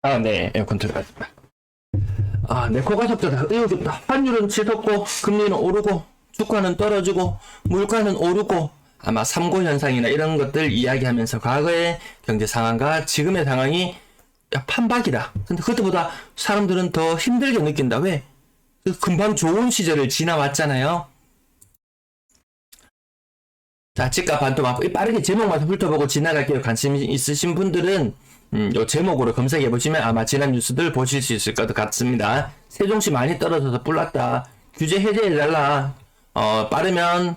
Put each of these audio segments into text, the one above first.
아, 네, 에어컨 들어갔습니다. 아, 네, 코가 섭섭다. 환율은 치솟고, 금리는 오르고, 주가는 떨어지고, 물가는 오르고, 아마 삼고 현상이나 이런 것들 이야기하면서 과거의 경제 상황과 지금의 상황이 판박이다. 근데 그때보다 사람들은 더 힘들게 느낀다. 왜? 금방 좋은 시절을 지나왔잖아요. 자, 집값 반토막 빠르게 제목만 훑어보고 지나갈게요. 관심 있으신 분들은 요 제목으로 검색해 보시면 아마 지난 뉴스들 보실 수 있을 것 같습니다. 세종시 많이 떨어져서 불났다. 규제 해제해달라. 빠르면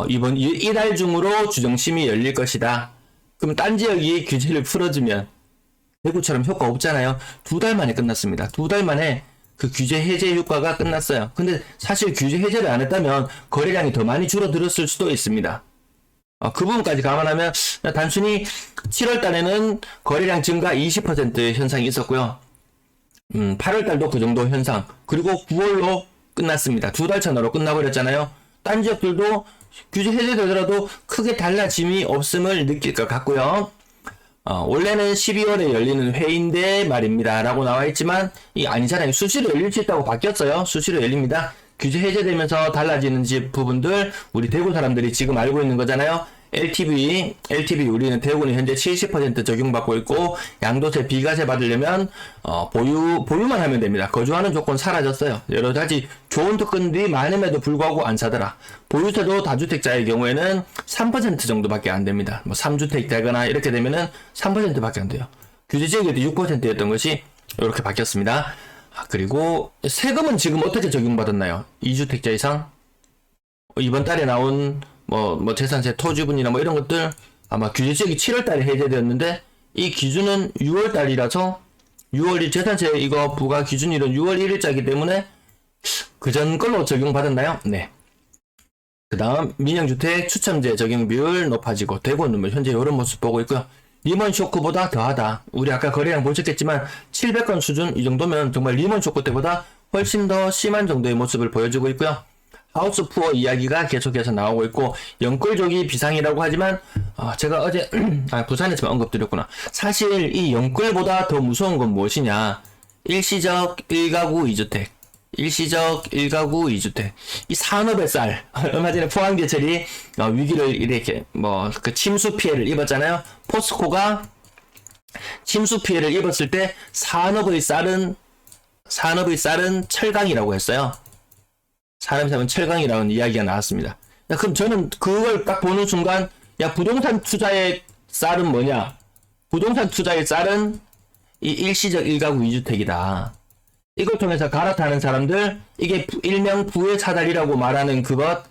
이번 이달 중으로 주정심이 열릴 것이다. 그럼 딴 지역이 규제를 풀어주면 대구처럼 효과 없잖아요. 2달 만에 끝났습니다. 2달 만에 그 규제 해제 효과가 끝났어요. 근데 사실 규제 해제를 안 했다면 거래량이 더 많이 줄어들었을 수도 있습니다. 그 부분까지 감안하면 단순히 7월 달에는 거래량 증가 20% 현상이 있었고요. 8월 달도 그 정도 현상. 그리고 9월로 끝났습니다. 2달 차너로 끝나버렸잖아요. 딴 지역들도 규제 해제되더라도 크게 달라짐이 없음을 느낄 것 같고요. 원래는 12월에 열리는 회의인데 말입니다. 라고 나와 있지만, 이 아니잖아요. 수시로 열릴 수 있다고 바뀌었어요. 수시로 열립니다. 규제 해제되면서 달라지는 부분들, 우리 대구 사람들이 지금 알고 있는 거잖아요. LTV 우리는 대구는 현재 70% 적용받고 있고, 양도세, 비과세 받으려면, 보유만 하면 됩니다. 거주하는 조건 사라졌어요. 여러 가지 좋은 특권들이 많음에도 불구하고 안 사더라. 보유세도 다주택자의 경우에는 3% 정도밖에 안 됩니다. 뭐 3주택 되거나 이렇게 되면은 3% 밖에 안 돼요. 규제 지역에도 6%였던 것이 이렇게 바뀌었습니다. 그리고 세금은 지금 어떻게 적용받았나요? 2주택자 이상? 이번 달에 나온 뭐 재산세, 토지분이나 뭐 이런 것들 아마 규제지역이 7월 달에 해제되었는데 이 기준은 6월 달이라서 6월 재산세 이거 부과 기준일은 6월 1일자이기 때문에 그전 걸로 적용받았나요? 네. 그 다음 민영주택 추첨제 적용 비율 높아지고 대구는 현재 이런 모습 보고 있고요. 리먼 쇼크보다 더하다. 우리 아까 거래량 보셨겠지만 700건 수준 이 정도면 정말 리먼 쇼크 때보다 훨씬 더 심한 정도의 모습을 보여주고 있고요. 하우스 푸어 이야기가 계속해서 나오고 있고 영끌족이 비상이라고 하지만 제가 어제 부산에서 언급드렸구나. 사실 이 영끌보다 더 무서운 건 무엇이냐. 일시적 1가구 2주택 일시적 1가구 2주택 이 산업의 쌀 얼마 전에 포항제철이 위기를 이렇게 그 침수 피해를 입었잖아요. 포스코가 침수 피해를 입었을 때 산업의 쌀은 철강이라고 했어요. 사람이 사면 철강이라는 이야기가 나왔습니다. 그럼 저는 그걸 딱 보는 순간 부동산 투자의 쌀은 뭐냐? 부동산 투자의 쌀은 이 일시적 1가구 2주택이다. 이걸 통해서 갈아타는 사람들, 이게 일명 부의 사다리라고 말하는 그것,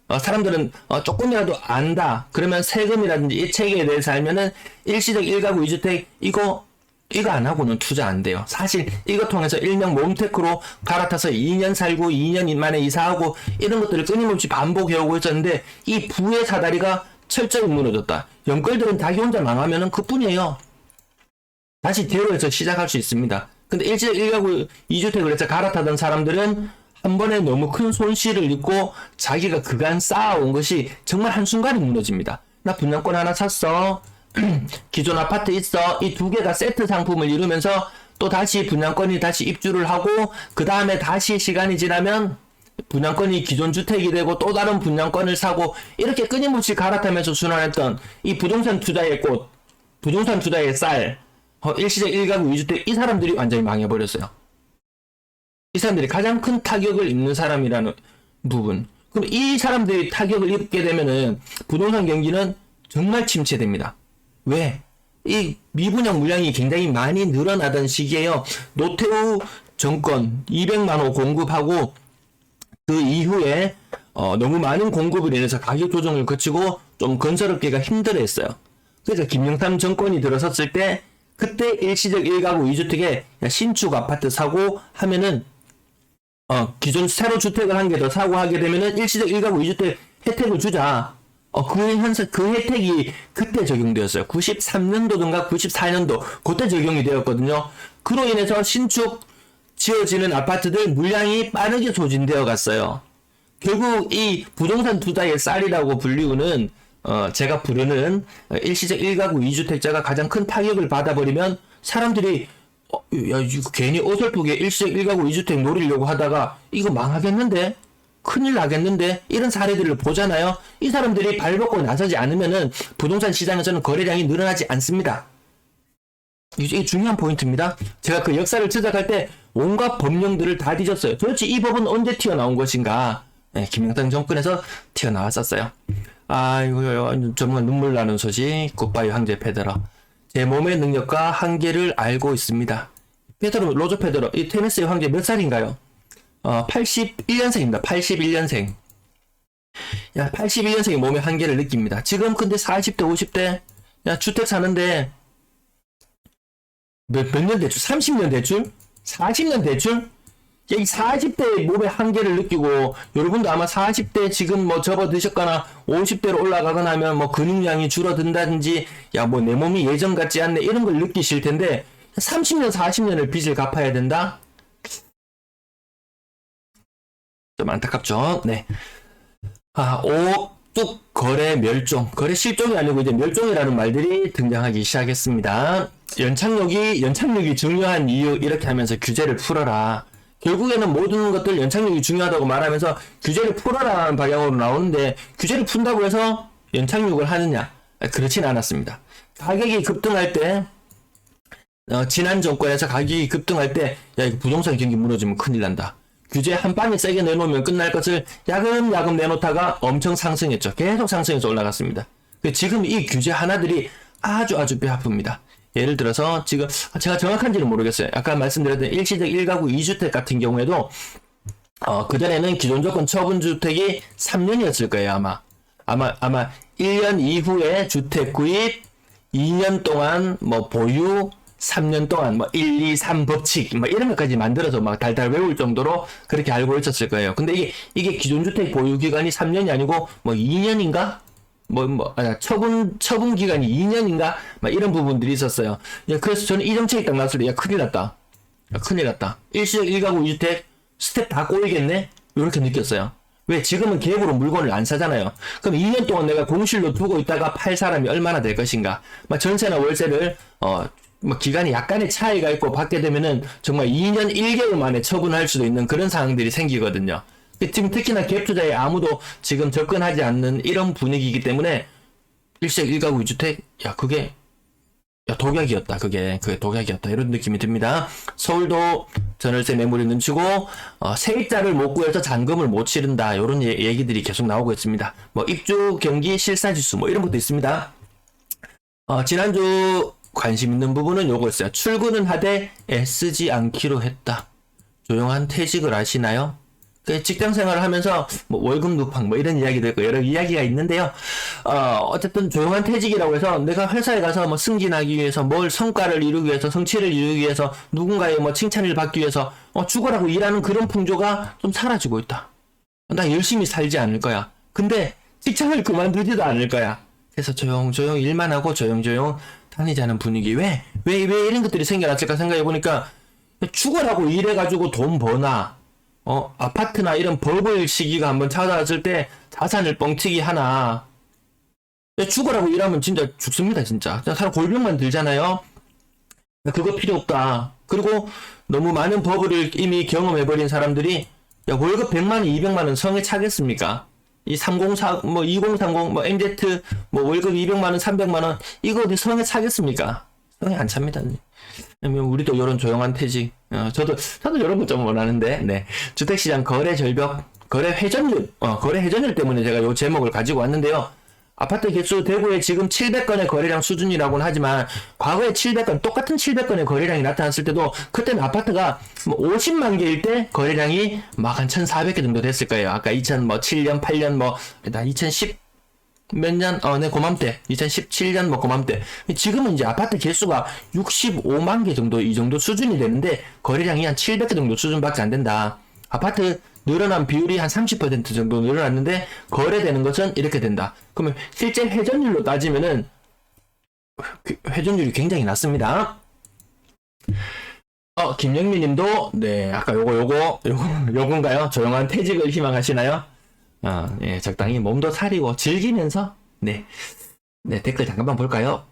사람들은 조금이라도 안다. 그러면 세금이라든지 이 체계에 대해서 알면은 일시적 1가구 2주택 이거 안 하고는 투자 안 돼요. 사실 이거 통해서 일명 몸테크로 갈아타서 2년 살고 2년 만에 이사하고 이런 것들을 끊임없이 반복해오고 있었는데 이 부의 사다리가 철저히 무너졌다. 영끌들은 자기 혼자 망하면은 그뿐이에요. 다시 제로에서 시작할 수 있습니다. 근데 일시적 1가구 2주택을 해서 갈아타던 사람들은 한 번에 너무 큰 손실을 입고 자기가 그간 쌓아온 것이 정말 한순간에 무너집니다. 나 분양권 하나 샀어. 기존 아파트 있어. 이 두 개가 세트 상품을 이루면서 또 다시 분양권이 다시 입주를 하고 그 다음에 다시 시간이 지나면 분양권이 기존 주택이 되고 또 다른 분양권을 사고 이렇게 끊임없이 갈아타면서 순환했던 이 부동산 투자의 꽃, 부동산 투자의 쌀, 일시적 1가구 2주택 이 사람들이 완전히 망해버렸어요. 이 사람들이 가장 큰 타격을 입는 사람이라는 부분. 그럼 이 사람들이 타격을 입게 되면은 부동산 경기는 정말 침체됩니다. 왜? 이 미분양 물량이 굉장히 많이 늘어나던 시기에요. 노태우 정권 200만호 공급하고 그 이후에 너무 많은 공급을 인해서 가격 조정을 거치고 좀 건설업계가 힘들어했어요. 그래서 김영삼 정권이 들어섰을 때 그때 일시적 1가구 2주택에 신축 아파트 사고 하면은 기존 새로 주택을 한 개 더 사고 하게 되면은 일시적 1가구 2주택 혜택을 주자. 그 혜택이 그때 적용되었어요. 93년도든가 94년도 그때 적용이 되었거든요. 그로 인해서 신축 지어지는 아파트들 물량이 빠르게 소진되어 갔어요. 결국 이 부동산 투자의 쌀이라고 불리우는 제가 부르는 일시적 1가구 2주택자가 가장 큰 타격을 받아버리면 사람들이 야, 이거 괜히 어설프게 일시적 1가구 2주택 노리려고 하다가 이거 망하겠는데? 큰일 나겠는데? 이런 사례들을 보잖아요. 이 사람들이 발벗고 나서지 않으면은 부동산 시장에서는 거래량이 늘어나지 않습니다. 이게 중요한 포인트입니다. 제가 그 역사를 추적할 때 온갖 법령들을 다 뒤졌어요. 도대체 이 법은 언제 튀어나온 것인가? 네, 김영삼 정권에서 튀어나왔었어요. 아, 이거 정말 눈물 나는 소식. 굿바이 황제 페더러. 제 몸의 능력과 한계를 알고 있습니다. 로저 페더러, 이 테니스의 황제 몇 살인가요? 81년생입니다. 81년생. 야, 81년생이 몸의 한계를 느낍니다. 지금 근데 40대, 50대, 야, 주택 사는데, 몇 년 대출? 30년 대출? 40년 대출? 야, 이 40대 몸의 한계를 느끼고, 여러분도 아마 40대 지금 뭐 접어드셨거나, 50대로 올라가거나 하면 뭐 근육량이 줄어든다든지, 야, 뭐 내 몸이 예전 같지 않네, 이런 걸 느끼실 텐데, 30년, 40년을 빚을 갚아야 된다? 좀 안타깝죠? 네. 아, 옥뚝 거래 멸종. 거래 실종이 아니고 이제 멸종이라는 말들이 등장하기 시작했습니다. 연착륙이 중요한 이유, 이렇게 하면서 규제를 풀어라. 결국에는 모든 것들 연착륙이 중요하다고 말하면서 규제를 풀어라는 방향으로 나오는데, 규제를 푼다고 해서 연착륙을 하느냐? 그렇진 않았습니다. 가격이 급등할 때, 지난 정권에서 가격이 급등할 때, 야, 이거 부동산 경기 무너지면 큰일 난다. 규제 한 방에 세게 내놓으면 끝날 것을 야금야금 내놓다가 엄청 상승했죠. 계속 상승해서 올라갔습니다. 지금 이 규제 하나들이 아주 뼈 아픕니다. 예를 들어서 지금 제가 정확한지는 모르겠어요. 아까 말씀드렸던 일시적 1가구 2주택 같은 경우에도 그전에는 기존 조건 처분주택이 3년이었을 거예요. 아마 1년 이후에 주택 구입, 2년 동안 뭐 보유, 3년 동안 뭐 1, 2, 3 법칙 뭐 이런 것까지 만들어서 막 달달 외울 정도로 그렇게 알고 있었을 거예요. 근데 이게 기존 주택 보유 기간이 3년이 아니고 뭐 2년인가? 처분 기간이 2년인가? 막 이런 부분들이 있었어요. 그래서 저는 이 정책이 딱 나왔을 때, 야, 큰일 났다. 일시적 1가구 2주택 스텝 다 꼬이겠네? 이렇게 느꼈어요. 왜? 지금은 계획으로 물건을 안 사잖아요. 그럼 2년 동안 내가 공실로 두고 있다가 팔 사람이 얼마나 될 것인가? 막 전세나 월세를, 기간이 약간의 차이가 있고 받게 되면은 정말 2년 1개월 만에 처분할 수도 있는 그런 상황들이 생기거든요. 지금 특히나 갭 투자에 아무도 지금 접근하지 않는 이런 분위기이기 때문에 일시적 1가구 2주택, 야, 그게 독약이었다. 그게 독약이었다. 이런 느낌이 듭니다. 서울도 전월세 매물이 넘치고 세입자를 못 구해서 잔금을 못 치른다. 이런 얘기들이 계속 나오고 있습니다. 뭐 입주 경기 실사지수 뭐 이런 것도 있습니다. 지난주 관심 있는 부분은 요거였어요. 출근은 하되 애쓰지 않기로 했다. 조용한 퇴직을 아시나요? 직장 생활을 하면서 뭐 월급 누팡 뭐 이런 이야기도 있고 여러 이야기가 있는데요. 어쨌든 조용한 퇴직이라고 해서 내가 회사에 가서 뭐 승진하기 위해서 뭘 성과를 이루기 위해서 성취를 이루기 위해서 누군가의 뭐 칭찬을 받기 위해서 죽어라고 일하는 그런 풍조가 좀 사라지고 있다. 나 열심히 살지 않을 거야. 근데 직장을 그만두지도 않을 거야. 그래서 조용조용 일만 하고 조용조용 다니자는 분위기. 왜 이런 것들이 생겨났을까 생각해 보니까 죽어라고 일해가지고 돈 버나 아파트나 이런 버블 시기가 한번 찾아왔을 때 자산을 뻥튀기 하나. 죽어라고 일하면 진짜 죽습니다, 진짜. 사람 골병만 들잖아요. 그거 필요 없다. 그리고 너무 많은 버블을 이미 경험해버린 사람들이 야, 월급 100만원, 200만원 성에 차겠습니까? 이 304, 뭐 2030, 뭐 MZ, 뭐 월급 200만원, 300만원, 이거 어디 성에 차겠습니까? 성에 안 찹니다. 우리도 이런 조용한 퇴직. 저도 이런 거 좀 원하는데, 네. 주택시장 거래 절벽, 거래 회전율 때문에 제가 요 제목을 가지고 왔는데요. 아파트 개수 대구에 지금 700건의 거래량 수준이라고는 하지만, 과거에 700건, 똑같은 700건의 거래량이 나타났을 때도, 그때는 아파트가 뭐 50만 개일 때 거래량이 막 한 1,400개 정도 됐을 거예요. 아까 2007년, 8년, 뭐, 2010, 몇 년, 네, 고맘때. 2017년, 뭐, 고맘때. 지금은 이제 아파트 개수가 65만 개 정도, 이 정도 수준이 되는데, 거래량이 한 700개 정도 수준밖에 안 된다. 아파트 늘어난 비율이 한 30% 정도 늘어났는데, 거래되는 것은 이렇게 된다. 그러면 실제 회전율로 따지면은, 회전율이 굉장히 낮습니다. 김영민 님도, 네, 아까 요건가요? 조용한 퇴직을 희망하시나요? 예, 적당히 몸도 사리고 즐기면서, 네, 댓글 잠깐만 볼까요?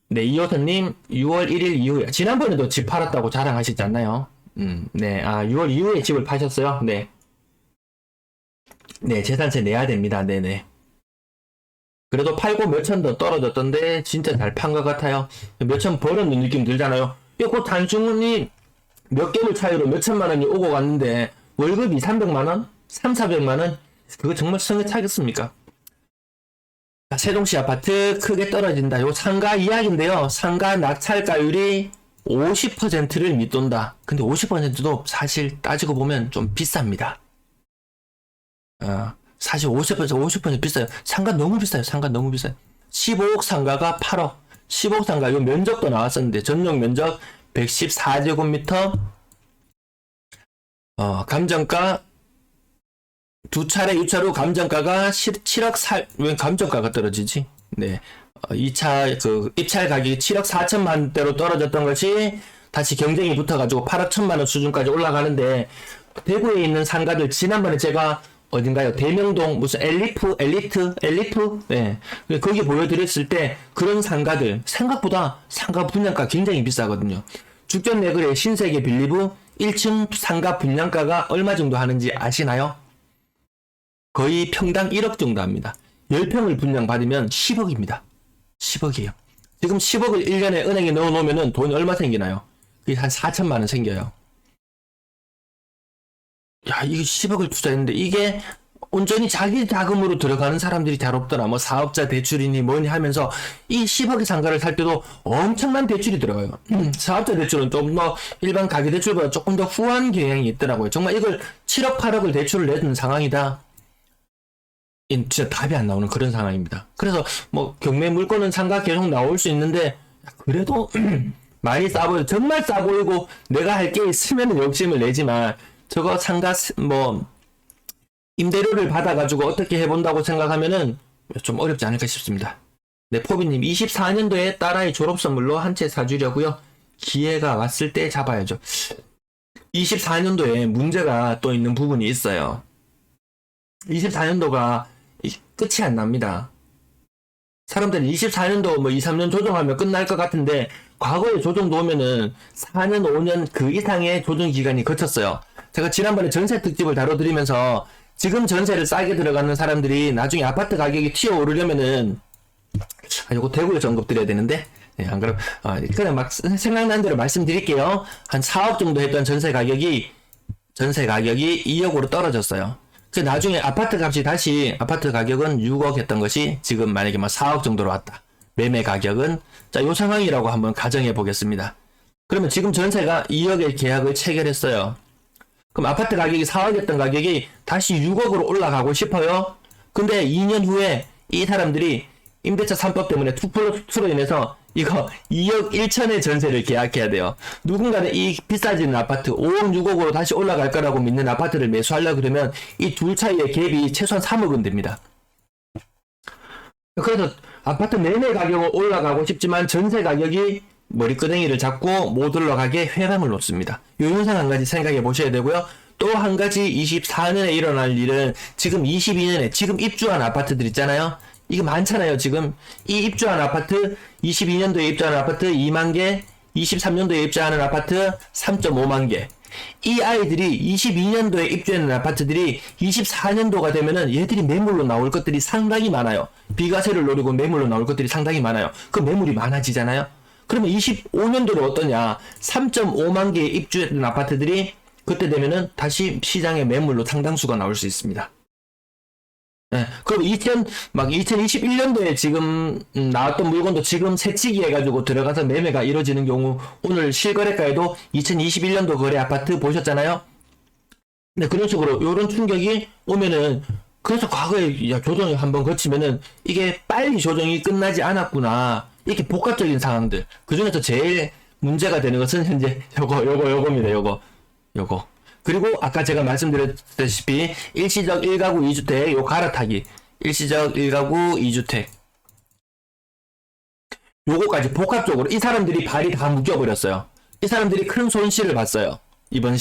네, 이호선님, 6월 1일 이후에, 지난번에도 집 팔았다고 자랑하시지 않나요? 네, 6월 이후에 집을 파셨어요? 네. 네, 재산세 내야 됩니다. 네네. 그래도 팔고 몇천 더 떨어졌던데, 진짜 잘 판 것 같아요. 몇천 벌었는 느낌 들잖아요. 이거 단순히 몇 개월 차이로 몇천만 원이 오고 갔는데, 월급이 300만 원? 3, 400만 원? 그거 정말 성에 차겠습니까? 자, 세종시 아파트 크게 떨어진다. 요 상가 이야기인데요. 상가 낙찰가율이 50%를 밑돈다. 근데 50%도 사실 따지고 보면 좀 비쌉니다. 사실 50% 비싸요. 상가 너무 비싸요. 상가 너무 비싸요. 15억 상가가 8억. 15억 상가, 요 면적도 나왔었는데, 전용 면적 114제곱미터, 감정가, 두 차례 유차로 감정가가 7억 왜 감정가가 떨어지지? 네. 2차 입찰 가격이 7억 4천만 대로 떨어졌던 것이 다시 경쟁이 붙어가지고 8억 1천만 원 수준까지 올라가는데, 대구에 있는 상가들 지난번에 제가 어딘가요? 대명동 무슨 엘리트? 네. 거기 보여드렸을 때 그런 상가들 생각보다 상가 분양가 굉장히 비싸거든요. 죽전 내거래 신세계 빌리브 1층 상가 분양가가 얼마 정도 하는지 아시나요? 거의 평당 1억 정도 합니다. 10평을 분양받으면 10억입니다. 10억이에요. 지금 10억을 1년에 은행에 넣어놓으면 돈이 얼마 생기나요? 그게 한 4천만 원 생겨요. 야, 이게 10억을 투자했는데 이게 온전히 자기 자금으로 들어가는 사람들이 잘 없더라. 뭐 사업자 대출이니 뭐니 하면서 이 10억의 상가를 살 때도 엄청난 대출이 들어가요. 사업자 대출은 좀 더 일반 가계 대출보다 조금 더 후한 경향이 있더라고요. 정말 이걸 7억, 8억을 대출을 내는 상황이다. 진짜 답이 안 나오는 그런 상황입니다. 그래서 뭐 경매 물건은 상가 계속 나올 수 있는데 그래도 많이 싸 보여. 정말 싸 보이고 내가 할 게 있으면 욕심을 내지만 저거 상가 뭐 임대료를 받아가지고 어떻게 해본다고 생각하면은 좀 어렵지 않을까 싶습니다. 네, 포비님 24년도에 딸아이 졸업 선물로 한 채 사주려고요. 기회가 왔을 때 잡아야죠. 24년도에 문제가 또 있는 부분이 있어요. 24년도가 끝이 안 납니다. 사람들은 24년도 뭐 2, 3년 조정하면 끝날 것 같은데 과거에 조정도 오면은 4년, 5년 그 이상의 조정 기간이 거쳤어요. 제가 지난번에 전세 특집을 다뤄드리면서 지금 전세를 싸게 들어가는 사람들이 나중에 아파트 가격이 튀어오르려면은 요거 대구에서 언급드려야 되는데 네, 안 그럼 그냥 막 생각난 대로 말씀드릴게요. 한 4억 정도 했던 전세 가격이 2억으로 떨어졌어요. 그 나중에 아파트 값이 다시 아파트 가격은 6억 했던 것이 지금 만약에 막 4억 정도로 왔다. 매매 가격은 요 상황이라고 한번 가정해 보겠습니다. 그러면 지금 전세가 2억의 계약을 체결했어요. 그럼 아파트 가격이 4억이었던 가격이 다시 6억으로 올라가고 싶어요. 근데 2년 후에 이 사람들이 임대차 3법 때문에 2+2로 인해서 이거 2억 1천의 전세를 계약해야 돼요. 누군가는 이 비싸지는 아파트 5억 6억으로 다시 올라갈 거라고 믿는 아파트를 매수하려고 그러면 이 둘 사이의 갭이 최소한 3억은 됩니다. 그래서 아파트 매매 가격은 올라가고 싶지만 전세 가격이 머리끄댕이를 잡고 못 올라가게 회방을 놓습니다. 요 현상 한 가지 생각해 보셔야 되고요. 또 한 가지 24년에 일어날 일은 지금 22년에 지금 입주한 아파트들 있잖아요. 이거 많잖아요. 지금 이 입주한 아파트 22년도에 입주하는 아파트 2만 개, 23년도에 입주하는 아파트 3.5만 개. 이 아이들이 22년도에 입주하는 아파트들이 24년도가 되면은 얘들이 매물로 나올 것들이 상당히 많아요. 비과세를 노리고 매물로 나올 것들이 상당히 많아요. 그 매물이 많아지잖아요. 그러면 25년도로 어떠냐? 3.5만 개의 입주했던 아파트들이 그때 되면은 다시 시장에 매물로 상당수가 나올 수 있습니다. 네, 그럼 2021년도에 지금 나왔던 물건도 지금 새치기 해가지고 들어가서 매매가 이루어지는 경우 오늘 실거래가에도 2021년도 거래 아파트 보셨잖아요. 네, 그런 식으로 요런 충격이 오면은 그래서 과거에 조정을 한번 거치면은 이게 빨리 조정이 끝나지 않았구나 이렇게 복합적인 상황들 그 중에서 제일 문제가 되는 것은 현재 요겁니다. 요거. 그리고 아까 제가 말씀드렸다시피 일시적 1가구 2주택 요 갈아타기 일시적 1가구 2주택 요거까지 복합적으로 이 사람들이 발이 다 묶여버렸어요. 이 사람들이 큰 손실을 봤어요. 이번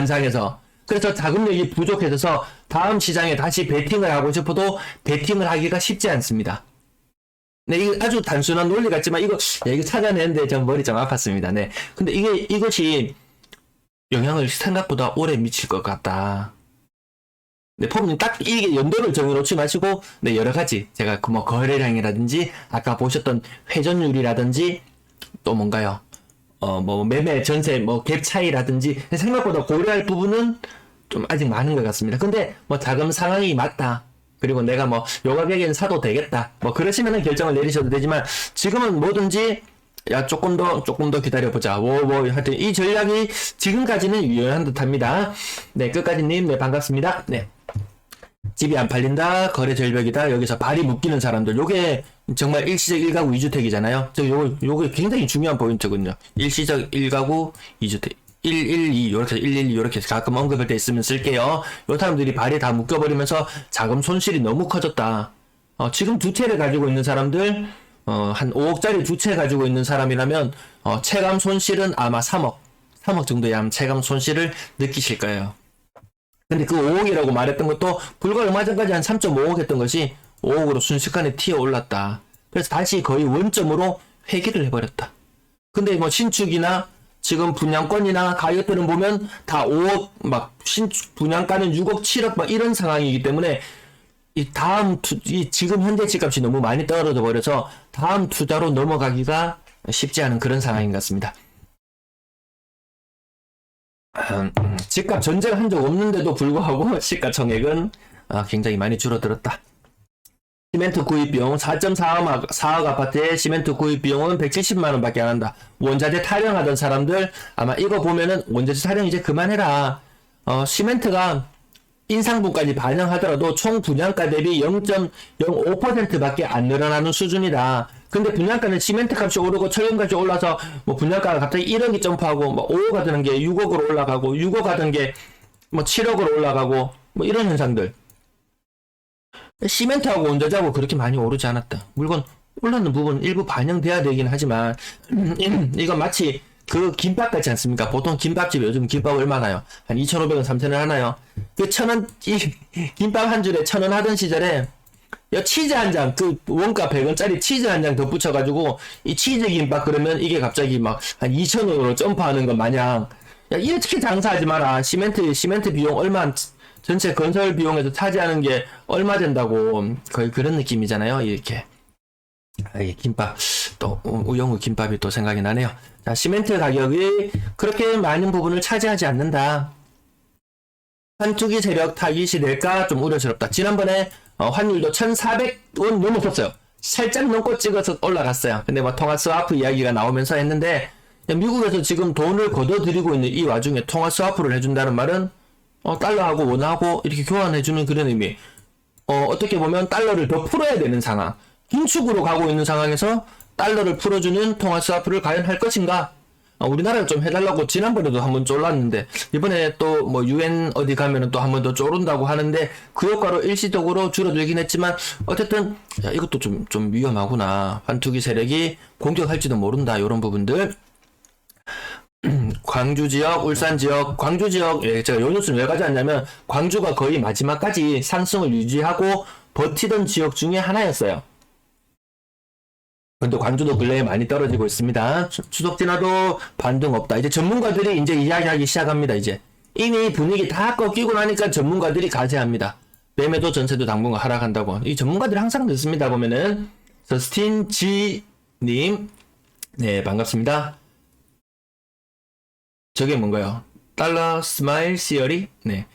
장에서. 그래서 자금력이 부족해져서 다음 시장에 다시 베팅을 하고 싶어도 베팅을 하기가 쉽지 않습니다. 네, 이거 아주 단순한 논리 같지만 이거 찾아내는데 전 머리 좀 아팠습니다. 네. 근데 이것이 영향을 생각보다 오래 미칠 것 같다. 네, 폼님 딱 이게 연도를 정해놓지 마시고, 네, 여러 가지. 제가 뭐 거래량이라든지, 아까 보셨던 회전율이라든지, 또 뭔가요? 뭐 매매, 전세, 뭐 갭 차이라든지, 생각보다 고려할 부분은 좀 아직 많은 것 같습니다. 근데 뭐 자금 상황이 맞다. 그리고 내가 뭐 요 가격에는 사도 되겠다. 뭐 그러시면은 결정을 내리셔도 되지만, 지금은 뭐든지 야, 조금 더 기다려보자. 하여튼, 이 전략이 지금까지는 유효한 듯 합니다. 네, 끝까지님, 네, 반갑습니다. 네. 집이 안 팔린다, 거래 절벽이다, 여기서 발이 묶이는 사람들. 요게 정말 일시적 1가구 2주택이잖아요. 요게 굉장히 중요한 포인트군요. 일시적 1가구 2주택. 112, 요렇게 가끔 언급할 때 있으면 쓸게요. 요 사람들이 발이 다 묶여버리면서 자금 손실이 너무 커졌다. 지금 두 채를 가지고 있는 사람들, 한 5억짜리 두 채 가지고 있는 사람이라면, 체감 손실은 아마 3억 정도의 체감 손실을 느끼실 거예요. 근데 그 5억이라고 말했던 것도 불과 얼마 전까지 한 3.5억 했던 것이 5억으로 순식간에 튀어 올랐다. 그래서 다시 거의 원점으로 회귀를 해버렸다. 근데 뭐 신축이나 지금 분양권이나 가격들은 보면 다 5억, 막 신축 분양가는 6억, 7억 막 이런 상황이기 때문에 지금 현재 집값이 너무 많이 떨어져 버려서 다음 투자로 넘어가기가 쉽지 않은 그런 상황인 것 같습니다. 집값 전쟁한 적 없는데도 불구하고 시가총액은 굉장히 많이 줄어들었다. 시멘트 구입 비용 4.4억 아파트의 시멘트 구입 비용은 170만원 밖에 안 한다. 원자재 타령하던 사람들 아마 이거 보면은 원자재 타령 이제 그만해라. 시멘트가 인상분까지 반영하더라도 총 분양가 대비 0.05% 밖에 안 늘어나는 수준이다. 근데 분양가는 시멘트 값이 오르고 철근 값이 올라서 뭐 분양가가 갑자기 1억이 점프하고 뭐 5억 하던 게 6억으로 올라가고 6억 하던 게 뭐 7억으로 올라가고 뭐 이런 현상들. 시멘트하고 원자재하고 그렇게 많이 오르지 않았다. 물론 올랐는 부분 일부 반영돼야 되긴 하지만 이건 마치 그 김밥 같지 않습니까? 보통 김밥집에 요즘 김밥 얼마나요? 한 2,500원, 3,000원 하나요? 그 1,000원, 김밥 한 줄에 1,000원 하던 시절에 치즈 한 장, 그 원가 100원짜리 치즈 한 장 덧붙여가지고 이 치즈 김밥 그러면 이게 갑자기 막 한 2,000원으로 점프하는 것 마냥 야, 이렇게 장사하지 마라. 시멘트 비용 얼마, 전체 건설 비용에서 차지하는 게 얼마 된다고 거의 그런 느낌이잖아요. 이렇게. 김밥, 또, 우영우 김밥이 또 생각이 나네요. 자, 시멘트 가격이 그렇게 많은 부분을 차지하지 않는다. 한투기 세력 타깃이 될까 좀 우려스럽다. 지난번에 환율도 1,400원 넘었었어요. 살짝 넘고 찍어서 올라갔어요. 근데 뭐 통화 스와프 이야기가 나오면서 했는데 미국에서 지금 돈을 걷어들이고 있는 이 와중에 통화 스와프를 해준다는 말은 달러하고 원하고 이렇게 교환해주는 그런 의미. 어떻게 보면 달러를 더 풀어야 되는 상황. 긴축으로 가고 있는 상황에서 달러를 풀어주는 통화 스와프를 과연 할 것인가? 우리나라를 좀 해달라고 지난번에도 한번 쫄랐는데 이번에 또 뭐 UN 어디 가면은 또 한 번 더 쫄은다고 하는데 그 효과로 일시적으로 줄어들긴 했지만 어쨌든 이것도 좀 위험하구나. 환투기 세력이 공격할지도 모른다. 이런 부분들. 광주 지역, 울산 지역, 광주 지역, 제가 요 뉴스는 왜 가져왔냐면 광주가 거의 마지막까지 상승을 유지하고 버티던 지역 중에 하나였어요. 근데 광주도 근래에 많이 떨어지고 있습니다. 추석 지나도 반등 없다. 이제 전문가들이 이제 이야기하기 시작합니다. 이제 이미 분위기 다 꺾이고 나니까 전문가들이 가세합니다. 매매도 전세도 당분간 하락한다고. 이 전문가들이 항상 듣습니다. 보면은 저스틴 G님, 네 반갑습니다. 저게 뭔가요? 달러 스마일 시어리? 네.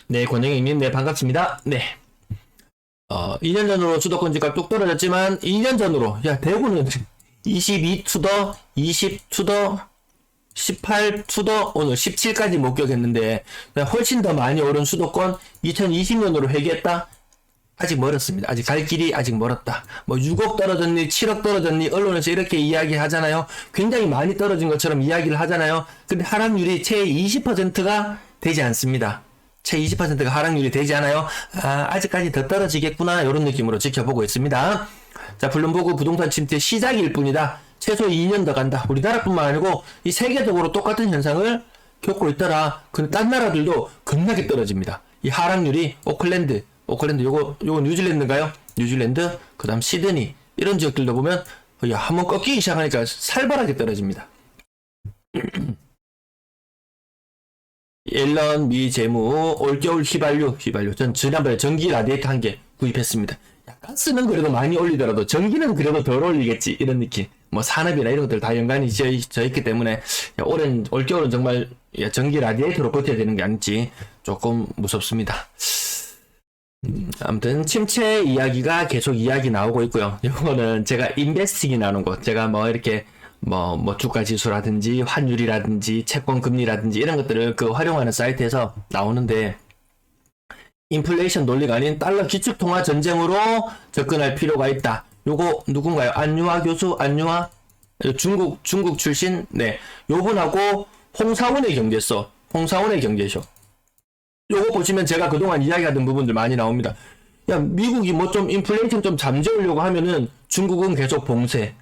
네, 권영희님, 네, 반갑습니다. 네. 2년 전으로 수도권 집값 뚝 떨어졌지만, 2년 전으로, 야, 대구는 22 투더, 20 투더, 18 투더, 오늘 17까지 목격했는데, 훨씬 더 많이 오른 수도권 2020년으로 회귀했다? 아직 멀었습니다. 아직 갈 길이 아직 멀었다. 뭐 6억 떨어졌니, 7억 떨어졌니, 언론에서 이렇게 이야기 하잖아요. 굉장히 많이 떨어진 것처럼 이야기를 하잖아요. 근데 하락률이 채 20%가 되지 않습니다. 채 20%가 하락률이 되지 않아요. 아직까지 더 떨어지겠구나. 이런 느낌으로 지켜보고 있습니다. 자, 블룸버그 부동산 침체 시작일 뿐이다. 최소 2년 더 간다. 우리나라뿐만 아니고 이 세계적으로 똑같은 현상을 겪고 있더라. 근데 딴 나라들도 겁나게 떨어집니다. 이 하락률이 오클랜드 요거 뉴질랜드인가요? 뉴질랜드, 그 다음 시드니 이런 지역들도 보면 야, 한번 꺾이기 시작하니까 살벌하게 떨어집니다. 앨런 미 재무 올겨울 휘발유 전 지난번에 전기 라디에이터 한 개 구입했습니다. 야, 가스는 그래도 많이 올리더라도 전기는 그래도 덜 올리겠지 이런 느낌. 뭐 산업이나 이런 것들 다 연관이 져 있기 때문에 야, 올겨울은 정말 야, 전기 라디에이터로 버텨야 되는 게 아닌지 조금 무섭습니다. 아무튼 침체 이야기가 계속 이야기 나오고 있고요. 이거는 제가 인베스팅이 나오는 거, 제가 뭐 이렇게 뭐 주가 지수라든지 환율이라든지 채권 금리라든지 이런 것들을 활용하는 사이트에서 나오는데, 인플레이션 논리가 아닌 달러 기축 통화 전쟁으로 접근할 필요가 있다. 요거 누군가요? 안유아 교수, 안유아 중국 출신, 네, 요분하고 홍사원의 경제쇼. 요거 보시면 제가 그동안 이야기하던 부분들 많이 나옵니다. 야, 미국이 뭐 좀 인플레이션 좀 잠재우려고 하면은 중국은 계속 봉쇄.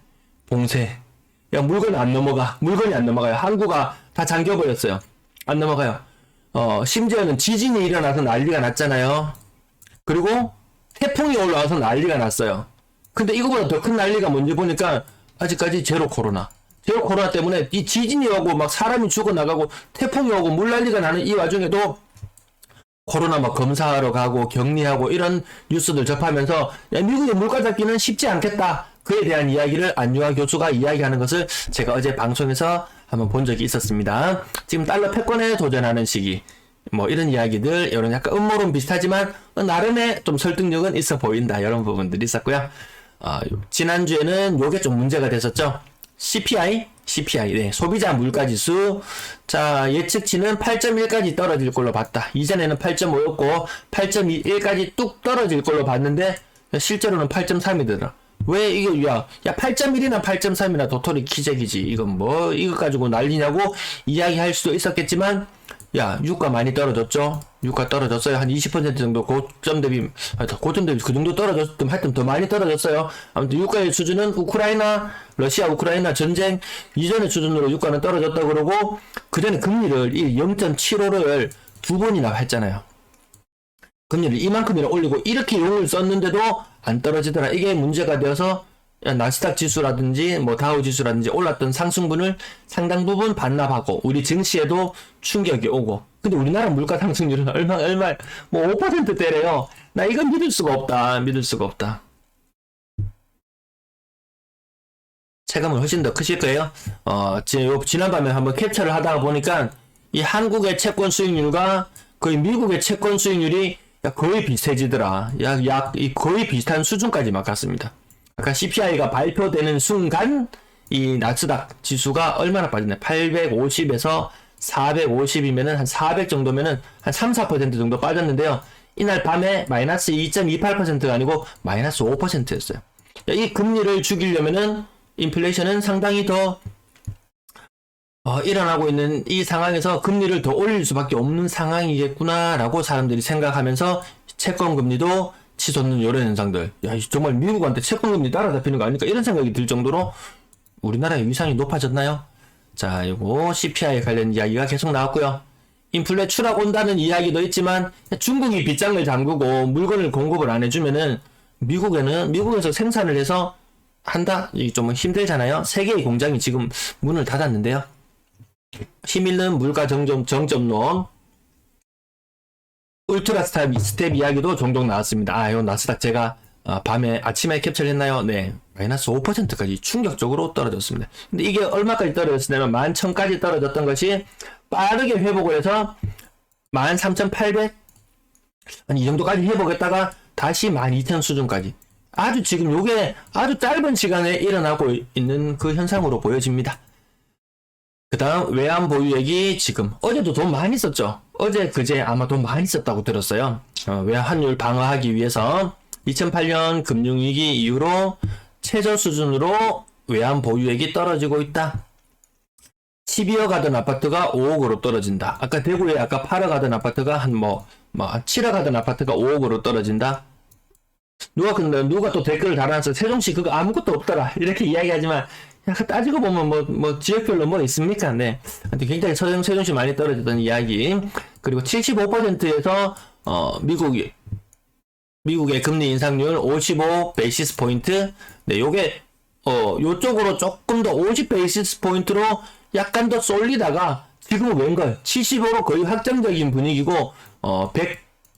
야, 물건이 안 넘어가요. 항구가 다 잠겨버렸어요. 안 넘어가요. 심지어는 지진이 일어나서 난리가 났잖아요. 그리고 태풍이 올라와서 난리가 났어요. 근데 이거보다 더 큰 난리가 뭔지 보니까 아직까지 제로 코로나 때문에 이 지진이 오고 막 사람이 죽어나가고 태풍이 오고 물난리가 나는 이 와중에도 코로나 막 검사하러 가고 격리하고 이런 뉴스들 접하면서 야, 미국의 물가 잡기는 쉽지 않겠다. 그에 대한 이야기를 안유아 교수가 이야기하는 것을 제가 어제 방송에서 한번 본 적이 있었습니다. 지금 달러 패권에 도전하는 시기, 뭐 이런 이야기들, 이런 약간 음모론 비슷하지만 나름의 좀 설득력은 있어 보인다, 이런 부분들이 있었고요. 지난주에는 요게 좀 문제가 됐었죠. CPI, 네, 소비자 물가지수. 자, 예측치는 8.1까지 떨어질 걸로 봤다. 이전에는 8.5였고 8.21까지 뚝 떨어질 걸로 봤는데 실제로는 8.3이더라. 왜 이게 야 8.1이나 8.3이나 도토리 키재기지. 이건 뭐 이거 가지고 난리냐고 이야기할 수도 있었겠지만, 야, 유가 많이 떨어졌죠. 유가 떨어졌어요. 한 20% 정도 고점 대비 그 정도 떨어졌든 하여튼 더 많이 떨어졌어요. 아무튼 유가의 수준은 러시아 우크라이나 전쟁 이전의 수준으로 유가는 떨어졌다 그러고, 그 전에 금리를 0.75를 두 번이나 했잖아요. 금리를 이만큼이나 올리고 이렇게 용을 썼는데도 안 떨어지더라. 이게 문제가 되어서 나스닥 지수라든지 뭐 다우 지수라든지 올랐던 상승분을 상당 부분 반납하고 우리 증시에도 충격이 오고. 근데 우리나라 물가 상승률은 얼마 뭐 5%대래요. 나 이건 믿을 수가 없다. 체감은 훨씬 더 크실 거예요. 지난밤에 한번 캡처를 하다가 보니까 이 한국의 채권 수익률과 거의 미국의 채권 수익률이 거의 비슷해지더라. 거의 비슷한 수준까지 막 갔습니다. 아까 CPI가 발표되는 순간 이 나스닥 지수가 얼마나 빠졌냐. 850에서 450이면은 한 400 정도면은 한 3-4% 정도 빠졌는데요. 이날 밤에 마이너스 2.28%가 아니고 마이너스 5%였어요. 이 금리를 죽이려면은 인플레이션은 상당히 더 일어나고 있는 이 상황에서 금리를 더 올릴 수밖에 없는 상황이겠구나라고 사람들이 생각하면서 채권 금리도 치솟는 이런 현상들. 야, 정말 미국한테 채권 금리 따라잡히는 거 아닐까 이런 생각이 들 정도로 우리나라의 위상이 높아졌나요? 자, 이거 CPI 관련 이야기가 계속 나왔고요. 인플레 추락 온다는 이야기도 있지만 중국이 빗장을 잠그고 물건을 공급을 안 해주면은 미국에서 생산을 해서 한다? 이게 좀 힘들잖아요. 세 개의 공장이 지금 문을 닫았는데요. 힘있는 물가 정점론, 울트라 스텝 이야기도 종종 나왔습니다. 이건 나스닥 제가 아침에 캡처를 했나요? 네. 마이너스 5%까지 충격적으로 떨어졌습니다. 근데 이게 얼마까지 떨어졌냐면 11,000까지 떨어졌던 것이 빠르게 회복을 해서 13,800? 이 정도까지 회복했다가 다시 12,000 수준까지. 지금 요게 아주 짧은 시간에 일어나고 있는 그 현상으로 보여집니다. 그 다음 외환 보유액이 지금 어제도 돈 많이 썼죠. 그제 아마 돈 많이 썼다고 들었어요. 외환 환율 방어하기 위해서 2008년 금융위기 이후로 최저 수준으로 외환 보유액이 떨어지고 있다. 12억 하던 아파트가 5억으로 떨어진다. 아까 대구에 8억 하던 아파트가 한 7억 하던 아파트가 5억으로 떨어진다. 누가 또 댓글을 달아놔서 세종시 그거 아무것도 없더라 이렇게 이야기하지만, 따지고 보면 지역별로 뭐 있습니까? 네. 굉장히 세종시 많이 떨어졌던 이야기. 그리고 75%에서 미국이 미국의 금리 인상률 55 베이시스 포인트. 네, 요게 요쪽으로 조금 더 50 베이시스 포인트로 약간 더 쏠리다가 지금은 웬걸 75로 거의 확정적인 분위기고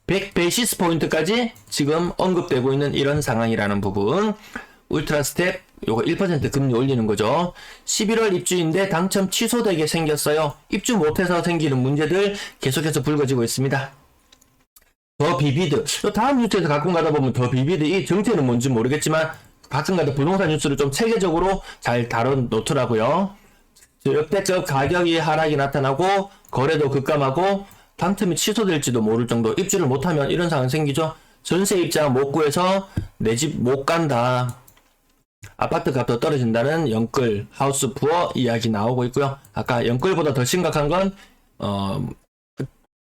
100 베이시스 포인트까지 지금 언급되고 있는 이런 상황이라는 부분. 울트라 스텝 요거 1% 금리 올리는 거죠. 11월 입주인데 당첨 취소되게 생겼어요. 입주 못해서 생기는 문제들 계속해서 불거지고 있습니다. 더 비비드. 다음 뉴스에서 가끔 가다 보면 더 비비드 이 정체는 뭔지 모르겠지만 가끔가다 부동산 뉴스를 좀 체계적으로 잘 다뤄놓더라고요. 역대급 가격이 하락이 나타나고 거래도 급감하고 당첨이 취소될지도 모를 정도 입주를 못하면 이런 상황 생기죠. 전세 입장 못 구해서 내 집 못 간다. 아파트 값도 떨어진다는 영끌 하우스 푸어 이야기 나오고 있고요. 아까 영끌보다 더 심각한 건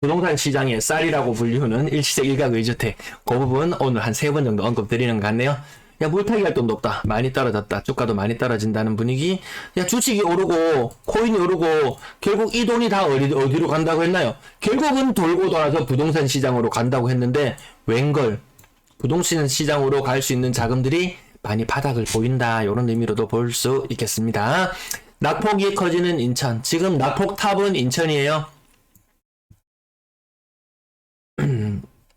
부동산 시장의 쌀이라고 불리우는 일시적 일각 의주택 그 부분 오늘 한 3번 정도 언급드리는 것 같네요. 야, 물타기 활동 높다. 많이 떨어졌다. 주가도 많이 떨어진다는 분위기. 야, 주식이 오르고 코인이 오르고 결국 이 돈이 다 어디로 간다고 했나요? 결국은 돌고 돌아서 부동산 시장으로 간다고 했는데 웬걸 부동산 시장으로 갈 수 있는 자금들이 많이 바닥을 보인다. 이런 의미로도 볼 수 있겠습니다. 낙폭이 커지는 인천. 지금 낙폭 탑은 인천이에요.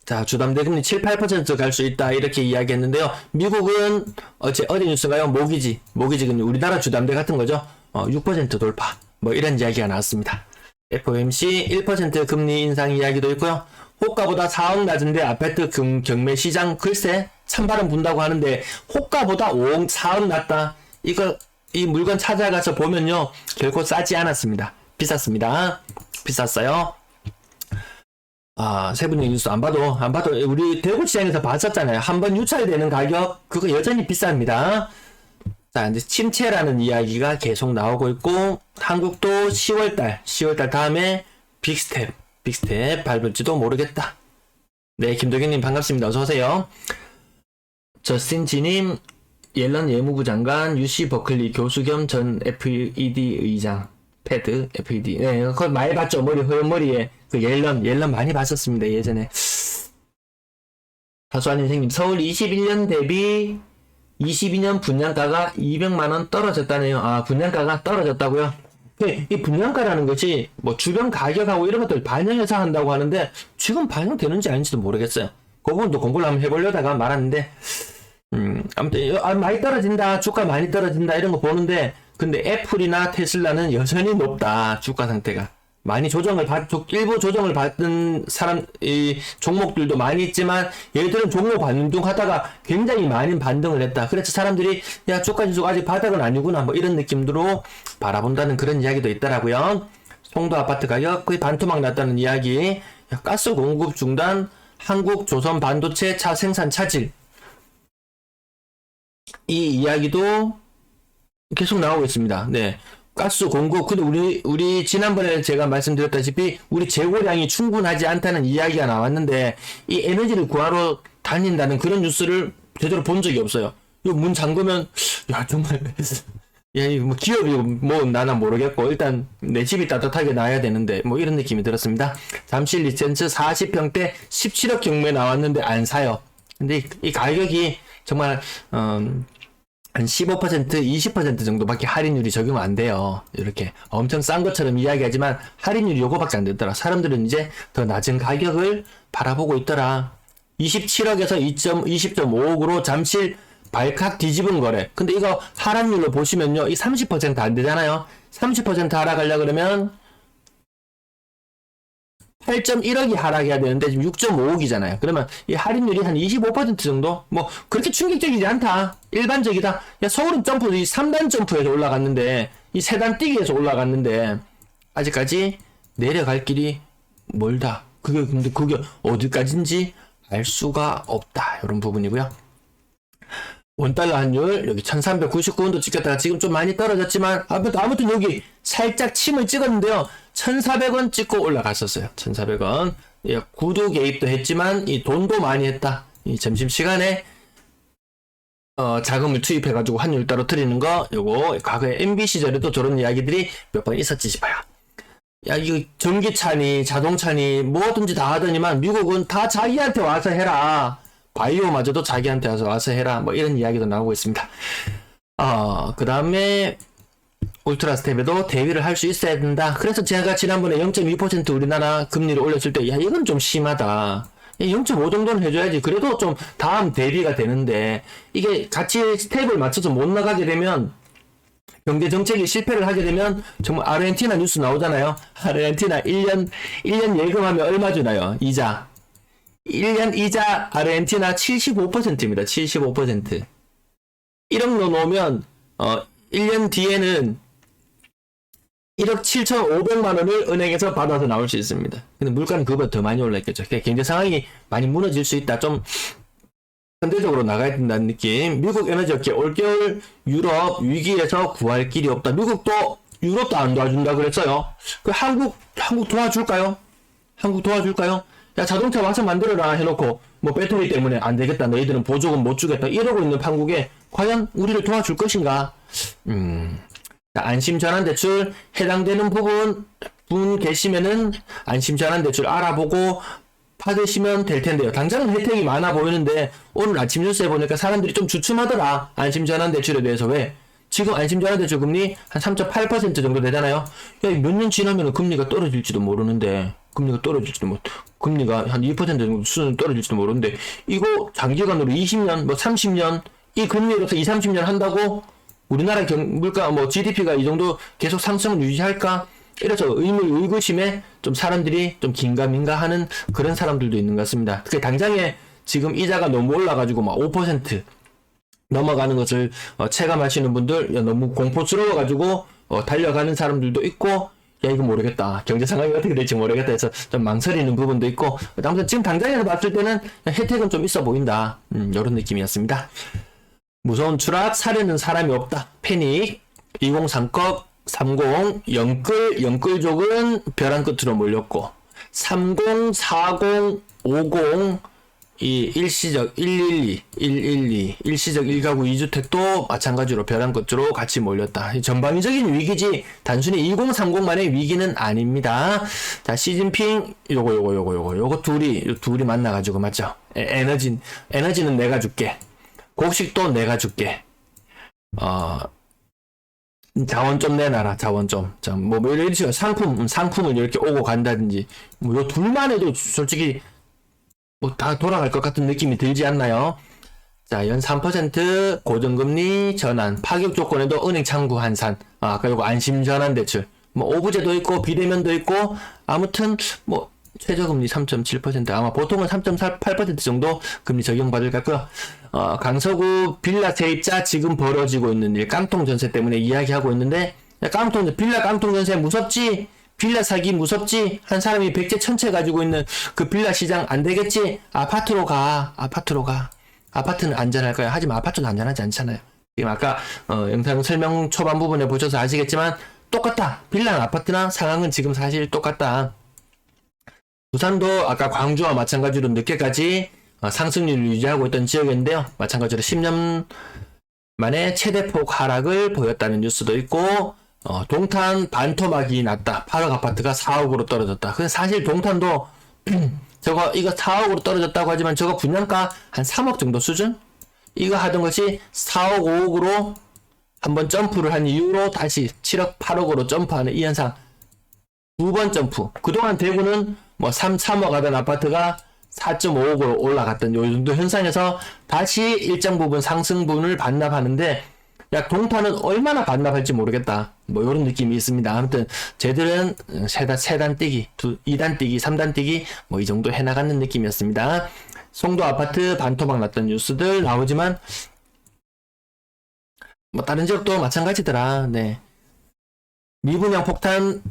자, 주담대금리 7, 8% 갈 수 있다. 이렇게 이야기했는데요. 미국은 어디 뉴스인가요? 모기지 금리. 우리나라 주담대 같은 거죠. 6% 돌파. 뭐 이런 이야기가 나왔습니다. FOMC 1% 금리 인상 이야기도 있고요. 호가보다 4억 낮은데 아파트 경매 시장 글쎄 찬바람 분다고 하는데 호가보다 5억 4억 낮다. 이 물건 찾아가서 보면요. 결코 싸지 않았습니다. 비쌌습니다. 비쌌어요. 세분의 뉴스 안 봐도 우리 대구 시장에서 봤었잖아요. 한번 유찰되는 가격 그거 여전히 비쌉니다. 자, 이제 침체라는 이야기가 계속 나오고 있고 한국도 10월달 다음에 빅스텝 밟을지도 모르겠다. 네, 김도경님 반갑습니다. 어서 오세요. 저스틴 지님 옐런 예무부 장관 UC 버클리 교수 겸 전 FED 의장. 패드, FED. 네, 그걸 많이 봤죠. 허연 머리에. 그 옐런 많이 봤었습니다. 예전에. 다수한 선생님, 서울 21년 대비 22년 분양가가 200만원 떨어졌다네요. 분양가가 떨어졌다고요? 이 분양가라는 것이 뭐 주변 가격하고 이런 것들 반영해서 한다고 하는데 지금 반영되는지 아닌지도 모르겠어요. 그 부분도 공부를 한번 해보려다가 말았는데, 아무튼, 많이 떨어진다. 주가 많이 떨어진다. 이런 거 보는데, 근데 애플이나 테슬라는 여전히 높다. 주가 상태가. 많이 일부 조정을 받은 종목들도 많이 있지만, 얘들은 종목 반등하다가 굉장히 많이 반등을 했다. 그래서 사람들이, 야, 주가 지수가 아직 바닥은 아니구나. 뭐 이런 느낌으로 바라본다는 그런 이야기도 있더라고요. 송도 아파트 가격 거의 반토막 났다는 이야기. 야, 가스 공급 중단, 한국 조선 반도체 차 생산 차질. 이 이야기도 계속 나오고 있습니다. 네. 가스 공급, 근데 우리 지난번에 제가 말씀드렸다시피 우리 재고량이 충분하지 않다는 이야기가 나왔는데 이 에너지를 구하러 다닌다는 그런 뉴스를 제대로 본 적이 없어요. 이거 문 잠그면, 야, 정말, 야, 뭐 기업이 뭐 나나 모르겠고 일단 내 집이 따뜻하게 나야 되는데 뭐 이런 느낌이 들었습니다. 잠실 리센스 40평대 17억 경매 나왔는데 안 사요. 근데 이 가격이 정말 한 15%, 20% 정도밖에 할인율이 적용 안 돼요. 이렇게 엄청 싼 것처럼 이야기하지만 할인율이 요거밖에 안 되더라. 사람들은 이제 더 낮은 가격을 바라보고 있더라. 27억에서 20.5억으로 잠실 발칵 뒤집은 거래. 근데 이거 하락률로 보시면요. 이 30% 안 되잖아요. 30% 하락하려고 그러면 8.1억이 하락해야 되는데 지금 6.5억이잖아요. 그러면 이 할인율이 한 25% 정도? 뭐 그렇게 충격적이지 않다. 일반적이다. 야, 서울은 점프, 이 3단 점프에서 올라갔는데 이 3단 뛰기에서 올라갔는데 아직까지 내려갈 길이 멀다. 근데 그게 어디까지인지 알 수가 없다. 이런 부분이고요. 원달러 환율 여기 1399원도 찍혔다가 지금 좀 많이 떨어졌지만 아무튼 여기 살짝 침을 찍었는데요. 1400원 찍고 올라갔었어요. 1400원. 예, 구두 개입도 했지만 이 돈도 많이 했다. 이 점심시간에 자금을 투입해가지고 환율 떨어뜨리는 거 요거 과거에 MB 시절에도 저런 이야기들이 몇 번 있었지 싶어요. 야, 이거 전기차니 자동차니 뭐든지 다 하더니만 미국은 다 자기한테 와서 해라. 바이오마저도 자기한테 와서 해라. 뭐 이런 이야기도 나오고 있습니다. 그 다음에 울트라 스텝에도 대위를 할 수 있어야 된다. 그래서 제가 지난번에 0.2% 우리나라 금리를 올렸을 때, 야, 이건 좀 심하다. 0.5 정도는 해줘야지. 그래도 좀 다음 대비가 되는데, 이게 같이 스텝을 맞춰서 못 나가게 되면, 경제 정책이 실패를 하게 되면, 정말 아르헨티나 뉴스 나오잖아요. 아르헨티나 1년 예금하면 얼마 주나요? 이자. 1년 이자 아르헨티나 75%입니다. 75%. 1억 넣어놓으면, 1년 뒤에는 1억 7,500만 원을 은행에서 받아서 나올 수 있습니다. 근데 물가는 그보다 더 많이 올랐겠죠. 경제 상황이 많이 무너질 수 있다. 좀 현대적으로 나가야 된다는 느낌. 미국 에너지 업계 올겨울 유럽 위기에서 구할 길이 없다. 미국도 유럽도 안 도와준다 그랬어요. 그 한국 도와줄까요? 한국 도와줄까요? 야, 자동차 와서 만들어라 해놓고 뭐 배터리 때문에 안 되겠다. 너희들은 보조금 못 주겠다. 이러고 있는 판국에 과연 우리를 도와줄 것인가? 안심전환대출 해당되는 분 계시면은 안심전환대출 알아보고 받으시면 될 텐데요. 당장은 혜택이 많아 보이는데 오늘 아침 뉴스에 보니까 사람들이 좀 주춤하더라. 안심전환대출에 대해서. 왜? 지금 안심전환대출 금리 한 3.8% 정도 되잖아요. 야, 몇 년 지나면 금리가 떨어질지도 모르는데 금리가 한 2% 정도 수준 떨어질지도 모르는데 이거 장기간으로 20년, 뭐 30년 이 금리로서 30년 한다고 우리나라 물가 뭐 GDP가 이 정도 계속 상승을 유지할까? 이래서 의구심에 좀 사람들이 좀 긴가민가 하는 그런 사람들도 있는 것 같습니다. 특히 당장에 지금 이자가 너무 올라가지고 막 5% 넘어가는 것을 체감하시는 분들 너무 공포스러워가지고 달려가는 사람들도 있고 야 이거 모르겠다. 경제 상황이 어떻게 될지 모르겠다 해서 좀 망설이는 부분도 있고 아무튼 지금 당장에서 봤을 때는 혜택은 좀 있어 보인다. 이런 느낌이었습니다. 무서운 추락, 사려는 사람이 없다. 패닉, 2030, 30, 영끌족은 벼랑 끝으로 몰렸고 30, 40, 50, 이 일시적 112, 일시적 1가구 2주택도 마찬가지로 벼랑 끝으로 같이 몰렸다. 전방위적인 위기지 단순히 2030만의 위기는 아닙니다. 자, 시진핑 요거 둘이 만나가지고 맞죠? 에너지는 내가 줄게. 곡식도 내가 줄게. 자원 좀 내놔라. 자원 좀. 자, 뭐 이런 식으로 상품을 이렇게 오고 간다든지. 뭐 요 둘만 해도 솔직히 뭐 다 돌아갈 것 같은 느낌이 들지 않나요? 자, 연 3% 고정금리 전환, 파격 조건에도 은행 창구 한산. 아까 요거 안심 전환 대출. 뭐 오부제도 있고 비대면도 있고 아무튼 뭐 최저금리 3.7% 아마 보통은 3.8% 정도 금리 적용받을 것 같고요. 강서구 빌라 세입자 지금 벌어지고 있는 일 깡통 전세 때문에 이야기하고 있는데 빌라 깡통 전세 무섭지? 빌라 사기 무섭지? 한 사람이 100채 1000채 가지고 있는 그 빌라 시장 안 되겠지? 아파트로 가. 아파트는 안전할까요? 하지만 아파트는 안전하지 않잖아요. 지금 아까 영상 설명 초반 부분에 보셔서 아시겠지만 똑같다. 빌라나 아파트나 상황은 지금 사실 똑같다. 부산도 아까 광주와 마찬가지로 늦게까지 상승률을 유지하고 있던 지역인데요. 마찬가지로 10년 만에 최대폭 하락을 보였다는 뉴스도 있고 동탄 반토막이 났다. 8억 아파트가 4억으로 떨어졌다. 근데 사실 동탄도 이거 4억으로 떨어졌다고 하지만 저거 분양가 한 3억 정도 수준? 이거 하던 것이 4억 5억으로 한번 점프를 한 이후로 다시 7억 8억으로 점프하는 이 현상. 두 번 점프. 그동안 대구는 뭐 3억 하던 아파트가 4.5억으로 올라갔던 요 정도 현상에서 다시 일정 부분 상승분을 반납하는데 야 동탄은 얼마나 반납할지 모르겠다. 뭐 이런 느낌이 있습니다. 아무튼 쟤들은 세단 뛰기, 2단 뛰기, 3단 뛰기 뭐 이 정도 해나가는 느낌이었습니다. 송도 아파트 반토막 났던 뉴스들 나오지만 뭐 다른 지역도 마찬가지더라. 네. 미분양 폭탄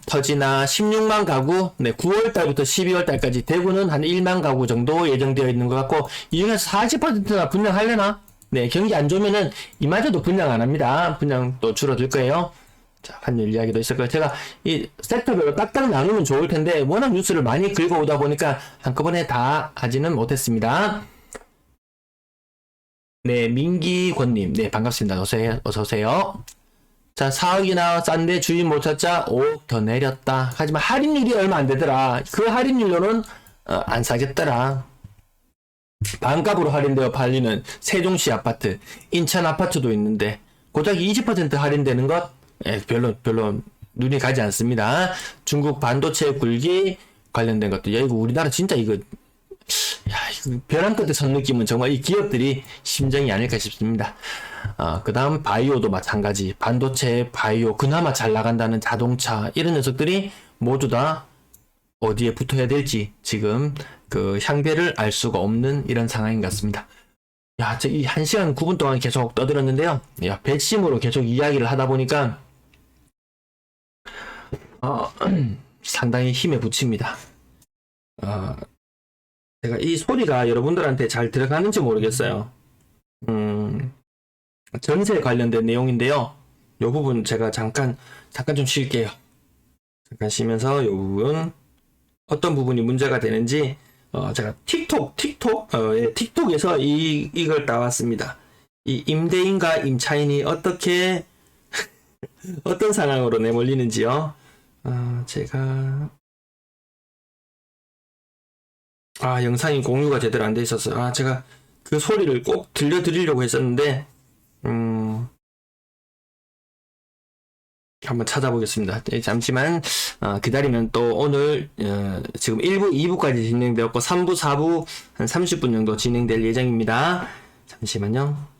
터지나 16만 가구, 9월달부터 12월달까지 대구는 한 1만 가구 정도 예정되어 있는 것 같고 이 중에서 40%나 분양하려나? 네, 경기 안 좋으면은 이마저도 분양 안 합니다. 분양 또 줄어들 거예요. 자, 환율 이야기도 있을 거예요. 제가 이 섹터별로 딱딱 나누면 좋을 텐데 워낙 뉴스를 많이 긁어오다 보니까 한꺼번에 다 하지는 못했습니다. 네, 민기권님, 네, 반갑습니다. 어서오세요. 자, 4억이나 싼데 주인 못 찾자 5억 더 내렸다. 하지만 할인율이 얼마 안 되더라. 그 할인율로는 안 사겠더라. 반값으로 할인되어 팔리는 세종시 아파트, 인천 아파트도 있는데 고작 20% 할인되는 것 별로 눈이 가지 않습니다. 중국 반도체 굴기 관련된 것도 야 이거 우리나라 진짜 이거 벼랑 끝에 선 느낌은 정말 이 기업들이 심정이 아닐까 싶습니다. 그 다음 바이오도 마찬가지. 반도체, 바이오, 그나마 잘 나간다는 자동차 이런 녀석들이 모두 다 어디에 붙어야 될지 지금 그 향배를 알 수가 없는 이런 상황인 것 같습니다. 야, 이 1시간 9분 동안 계속 떠들었는데요. 야, 배심으로 계속 이야기를 하다 보니까 상당히 힘에 부칩니다. 제가 이 소리가 여러분들한테 잘 들어가는지 모르겠어요. 전세 관련된 내용인데요. 이 부분 제가 잠깐 좀 쉴게요. 잠깐 쉬면서 이 부분 어떤 부분이 문제가 되는지 제가 틱톡에서 이걸 따왔습니다. 이 임대인과 임차인이 어떻게 어떤 상황으로 내몰리는지요. 제가 영상이 공유가 제대로 안 돼 있었어요. 제가 그 소리를 꼭 들려드리려고 했었는데 한번 찾아보겠습니다. 잠시만 기다리면 또 오늘 지금 1부, 2부까지 진행되었고 3부, 4부 한 30분 정도 진행될 예정입니다. 잠시만요.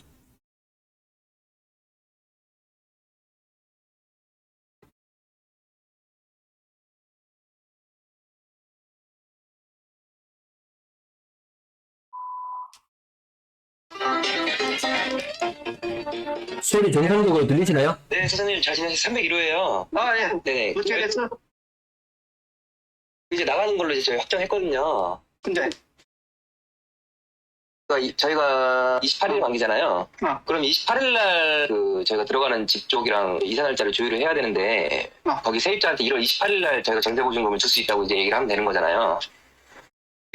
소리 정상적으로 들리시나요? 네, 사장님 잘 지내세요? 301호예요. 예. 네네. 어떻게 됐어? 이제 나가는 걸로 이제 저희 확정했거든요. 근데, 그러니까 저희가 28일 만기잖아요. 그럼 28일 날 저희가 들어가는 집 쪽이랑 이사 날짜를 조율을 해야 되는데 거기 세입자한테 1월 28일 날 저희가 전세 보증금을 줄 수 있다고 이제 얘기를 하면 되는 거잖아요.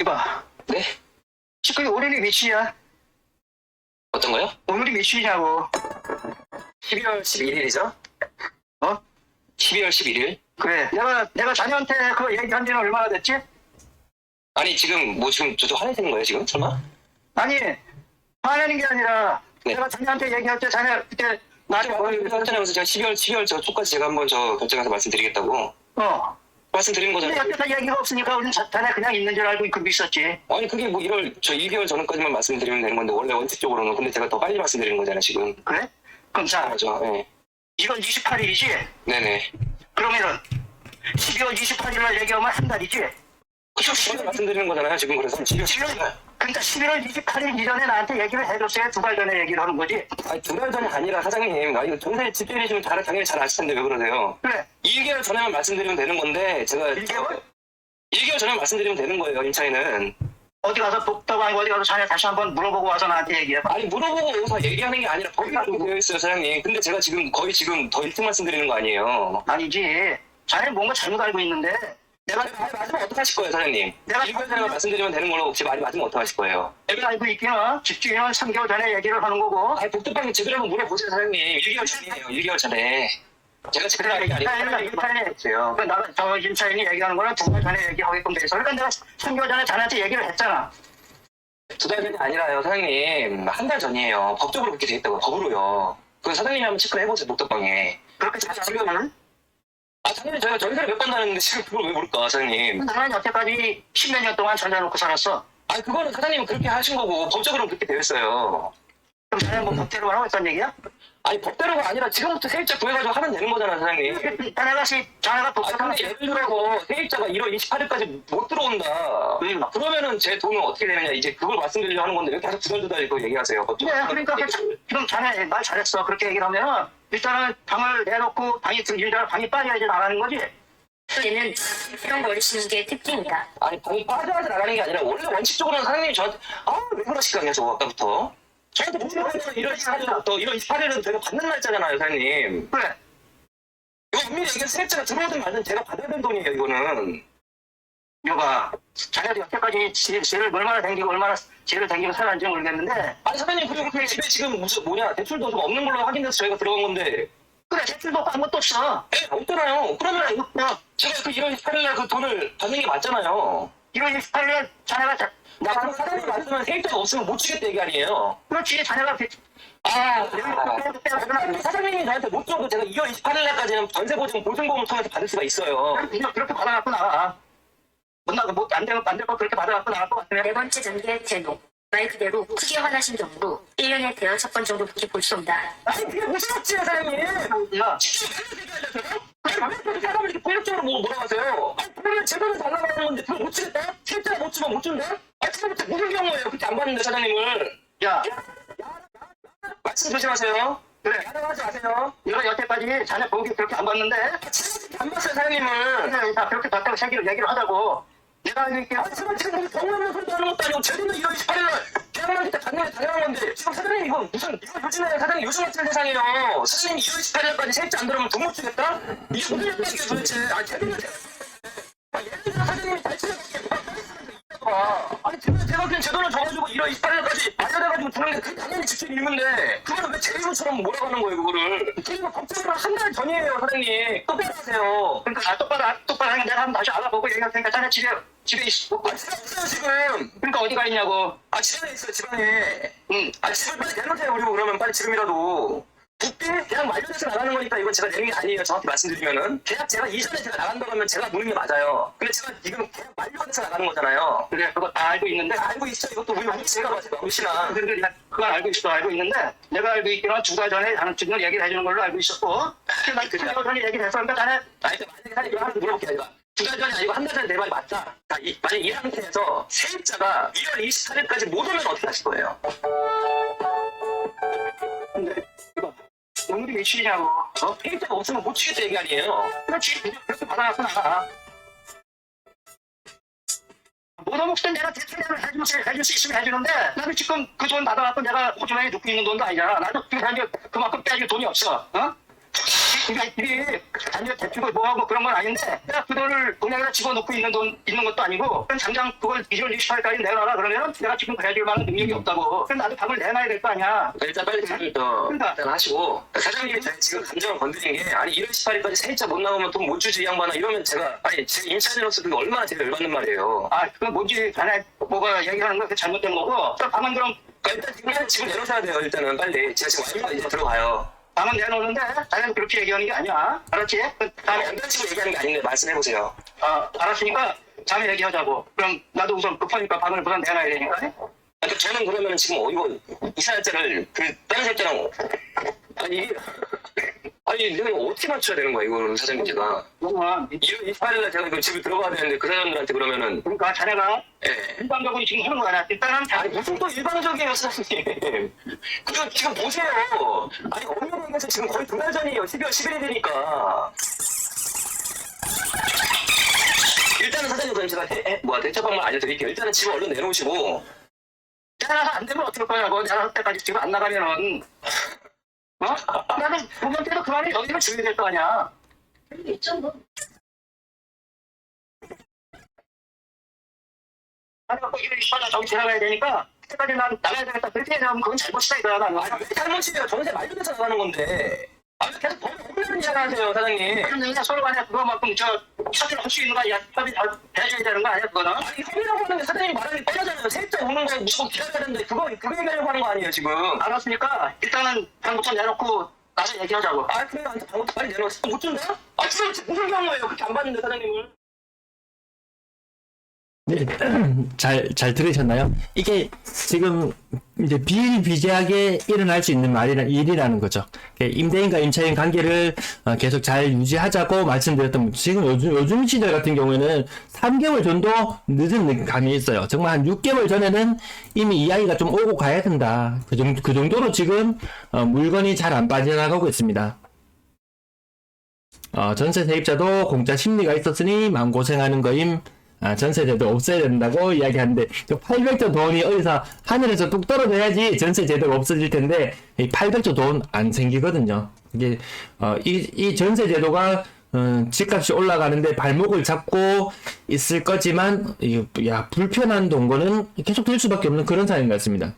이봐. 네? 지금 오늘이 며칠이야? 어떤 거요? 오늘이 며칠이냐고. 12월 11일이죠? 12월 11일? 그래. 내가 자네한테 그 얘기한 지는 얼마나 됐지? 아니 지금 지금 저도 화내시는 거예요 지금? 설마? 아니, 화내는 게 아니라, 네. 내가 자네한테 얘기할 때 자네 그때 나한테 하면서 제가 12월 저 초까지 제가 한번 저 결정해서 말씀드리겠다고 말씀드리는 근데 거잖아요. 옆에서 얘기가 없으니까 우리는 자네 그냥 있는 줄 알고 그러고 있었지. 아니 그게 2개월 전까지만 말씀드리면 되는 건데 원래 원칙적으로는 근데 제가 더 빨리 말씀드리는 거잖아요 지금. 그래? 그럼 자, 맞아. 네. 이건 28일이지? 네네. 그러면은 12월 28일 날 얘기하면 한 달이지? 그렇죠. 말씀드리는 거잖아요 지금. 그래서 12월 그러니까 11월 28일 이전에 나한테 얘기를 해줬어야 2달 전에 얘기를 하는 거지. 아니 2달 전이 아니라 사장님 이거 전세 집주인이시면 당연히 잘 아실 텐데 왜 그러세요? 그래. 1개월 전에만 말씀드리면 되는 건데 제가 1개월? 1개월 전에 말씀드리면 되는 거예요 임차인은. 어디 가서 복다고 아니고 어디 가서 자네 다시 한번 물어보고 와서 나한테 얘기해. 아니 물어보고 여기서 얘기하는 게 아니라 법이 그렇게 되어 있어요 사장님. 근데 제가 지금 거의 더 일찍 말씀드리는 거 아니에요. 아니지. 자네 뭔가 잘못 알고 있는데 내가 말이 맞으면 어떡하실 거예요 사장님? 내가 1개월 전에 말씀드리면 되는 걸로 혹시 말이 맞으면 어떡하실 거예요? 내가 알고 있기는 집주인은 3개월 전에 얘기를 하는 거고. 아니 복도방에 제대로 한번 물어보세요 사장님. 1개월 전이에요 1개월 전에. 제가 제대로 하는 게 아니에요. 나가 저 임차인이 얘기하는 거는 2달 전에 얘기하게끔 돼 있어. 그러니까 내가 3개월 전에 자네한테 얘기를 했잖아. 2달 전이 아니라요 사장님. 한 달 전이에요. 법적으로 그렇게 돼 있다고요. 법으로요. 그건 사장님이 한번 체크를 해보세요 목도방에. 그렇게 지금 당연히 저희가 전세를 몇 번 다녔는데 지금 그걸 왜 모를까 사장님. 나는 여태까지 10몇 년 동안 전해놓고 살았어. 아니 그거는 사장님은 그렇게 하신 거고 법적으로 그렇게 되어 있어요. 그럼 자네 뭐 법대로 하라고 했단 얘기야? 아니 법대로가 아니라 지금부터 세입자 구해가지고 하면 되는 거잖아 사장님. 자네가 법대로 근데 예를 들어서 세입자가 1월 28일까지 못 들어온다. 그러면은 제 돈은 어떻게 되느냐 이제 그걸 말씀드리려고 하는 건데 왜 계속 두달두달 이거 얘기하세요. 네, 그러니까 지금 자네 말 잘했어. 그렇게 얘기를 하면 일단은 방을 내놓고 방이 빠져야지 나가는 거지. 얘는 이런 거 올리시는 게 특징입니다. 아니 방이 빠져야지 나가는 게 아니라 원래 원칙적으로는 사장님이 저한테 왜 그러실까 저 아까부터 저한테 무슨 1월 28일부터 1월 28일은 제가 받는 날짜잖아요 사장님. 그래. 이거 분명히 이게 세입자가 들어오든 말든 제가 받아야 되는 돈이에요 이거는. 여봐, 자네도 여태까지 집을 얼마나 댕기고 살았는지 모르겠는데. 아니 사장님 그리고 그 집에 지금 대출도 좀 없는 걸로 확인돼서 저희가 들어간 건데. 그래, 대출도 없고 아무것도 없어. 없잖아요. 그러면 제가 그 1월 28일 날 그 돈을 받는 게 맞잖아요. 1월 28일 자네가 나 사장님 말씀은 세입자가 없으면 못 주겠다 얘기 아니에요? 그렇지 자네가 사장님이 저한테 못 줘도 제가 2월 28일 날까지는 전세보증 보증보험을 통해서 받을 수가 있어요. 그렇게 받아갖고 나가. 못 나가 안될거 그렇게 받아갖고 나갈 것 같으면. 네 번째 전개 제목. 말 그대로 크게 화나신 경우로 1년에 대여섯 번 정도밖에 볼 수 없다. 아니 그게 무슨 억지예요 사장님? 야, 아니 사람을 이렇게 폭력적으로 뭐라고 하세요? 아니 그러면 제대로 달라고 하는 건데 그걸 못 주겠다? 세입자가 못 주면 못 준대? 아니 처음부터 무슨 경우예요? 그렇게 안 받는데 사장님을. 야, 말씀 조심하세요. 그래. 야단하지 마세요. 내가 여태까지 자네 보기 그렇게 안 봤는데. 안 봤어요 사장님을. 그래, 다 그렇게 봤다고 얘기를 하자고. 내가 이렇게 아니 지금 무슨 경험하는 소리도 하는 것도 아니고 제대로 1월 28일날 대학원한테 때 작년에 당연한 건데 지금 사장님 이거 무슨 이거 요즘에 사장님 요즘 같은 세상이에요. 사장님이 2월 28일까지 세입자 안 들어오면 돈 못 주겠다? 이게 무슨 얘기예요 도대체? 아 제대로 예를 들어 사장님이 달치해서 아니 제가 그냥 제 돈을 줘가지고 1월 28일까지 마련해가지고 주는데 그게 당연히 집주인 임무인데 그거를 왜 제 이름처럼 뭐라고 하는 거예요 그거를? 그리고 걱정을 한 달 전이에요 사장님. 똑바로 하세요. 그러니까 똑바로 하는 게 내가 한번 다시 알아보고 얘기할 테니까 자네 집에 있어. 아 집에 없어요 지금. 그러니까 어디가 있냐고. 아 집안에 있어요 집안에. 응. 아 집을 빨리 내놓으세요 그리고 그러면 빨리 지금이라도. 국비 계약 만료돼서 나가는 거니까 이건 제가 내는 게 아니에요 정확히 말씀드리면은. 계약 제가 이전에 제가 나간다고 하면 제가 무는 게 맞아요. 근데 제가 지금 계약 만료가 돼서 나가는 거잖아요. 그래, 그거 다 알고 있는데. 알고 있어 이것도 우리 많이 제가 봐요 혹시나. 그러니까 그건 알고 있는데 내가 알고 있기는 2달 전에 다른 친구를 얘기를 해주는 걸로 알고 있었고 난 2달 전에 얘기를 해서 그러니까 자네 아니 만약에 사장님 하나 물어볼게요 아니라 2달 전이 아니고 한 달 전에 내 말이 맞다. 자, 만약 이 상태에서 세입자가 1월 28일까지 못 오면 어떻게 하실 거예요? 근데 이거 오늘이 며칠이냐고. 세입자가 없으면 못 주겠다 얘기 아니에요? 그렇지. 그렇게 받아갖고 나가. 못 오면 내가 대출을 해줄 수 있으면 해주는데 나도 지금 그 돈 받아갖고 내가 호주머니에 넣고 있는 돈도 아니잖아. 나도 지금 현재 그만큼 빼줄 돈이 없어. 이게 단지 대출고 뭐하고 그런 건 아닌데 내가 그 돈을 은행에다 집어넣고 있는 것도 아니고 당장 그걸 2월 28일까지 내놔라 그러면 내가 지금 해줄 만한 능력이 없다고. 그럼 나도 답을 내놔야 될 거 아니야. 일단 빨리 답을 더 일단 하시고 사장님이 지금 감정을 건드린 게 아니 1월 18일까지 세입자 못 나오면 돈 못 주지 이 양반아 이러면 제가 아니 지금 임차인으로서 그게 얼마나 제가 열받는 말이에요. 아 그건 뭔지 자네 뭐가 얘기하는 거 잘못된 거고 방은 그럼 일단 지금 내놓으셔야 돼요 일단은 빨리. 제가 지금 와이프가 이제 들어가요. 방은 내놓는데 자네는 그렇게 얘기하는 게 아니야. 알았지? 다음에 안 다치고 얘기하는 게 아닌데 말씀해보세요. 알았으니까 자네 얘기하자고. 그럼 나도 우선 급하니까 방을 우선 내놔야 되니까. 그러니까 저는 그러면 지금 이거 이사날짜를 그 다른 세입자랑 아니 내가 이거 어떻게 맞춰야 되는 거야 이거는 사장님 제가. 그러면 1월 28일날 제가 이거 집에 들어가야 되는데 그 사람들한테 그러면은 그러니까 자네가 예. 일방적으로 지금 하는 거 아니야. 일단은 아니 무슨 또 일방적이에요 사장님. 그거 지금 보세요. 아니 엄밀히 얘기해서 지금 거의 2달 전이에요. 12월 11일이니까. 일단은 사장님 그럼 제가 대처 방법 알려드릴게요. 일단은 집을 얼른 내놓으시고. 내가 안 되면 어떡할 거냐고. 내가 할 때까지 지금 안 나가면은 나는 보면 때도 그만에 여기를 줘야 될 거 아니야. 있죠 뭐. 나는 꼭 이를 받아 저기 지나가야 되니까 그때까지 난 나가야 되겠다. 그렇게 얘기하면 그건 잘못이다 이거야. 나는. 아니 왜 잘못이에요? 전세 만료돼서 나가는 건데. 아 왜 계속 법을 없는 이야기 하세요 사장님. 그럼 내가 서로 간에 그거만큼 협의를 할 수 있는 거 아니야. 협의 해줘야 되는 거 아니야 그거는. 아니 협의라고 하는 게 사장님이 말하는 게 뻔하잖아요. 세입자 오는 거 무조건 기다려야 되는데 그거 얘기하려고 하는 거 아니에요 지금. 알았으니까 일단은 방부터 내놓고 나서 얘기하자고. 아 그래요. 방부터 빨리 내놓으세요. 못 준다? 아 그럼 무슨 경우예요? 그렇게 안 받는데 사장님을. 네, 잘 들으셨나요? 이게 지금 이제 비일비재하게 일어날 수 있는 일이라는 거죠. 임대인과 임차인 관계를 계속 잘 유지하자고 말씀드렸던 지금 요즘 시절 같은 경우에는 3개월 정도 늦은 감이 있어요. 정말 한 6개월 전에는 이미 이야기가 좀 오고 가야 된다. 그 정도로 지금 물건이 잘 안 빠져나가고 있습니다. 전세 세입자도 공짜 심리가 있었으니 마음고생하는 거임. 전세제도 없애야 된다고 이야기하는데 800조 돈이 어디서 하늘에서 뚝 떨어져야지 전세제도가 없어질 텐데 이 800조 돈 안 생기거든요. 이게 이 전세제도가 집값이 올라가는데 발목을 잡고 있을 거지만 불편한 동거는 계속 될 수밖에 없는 그런 상황인 것 같습니다.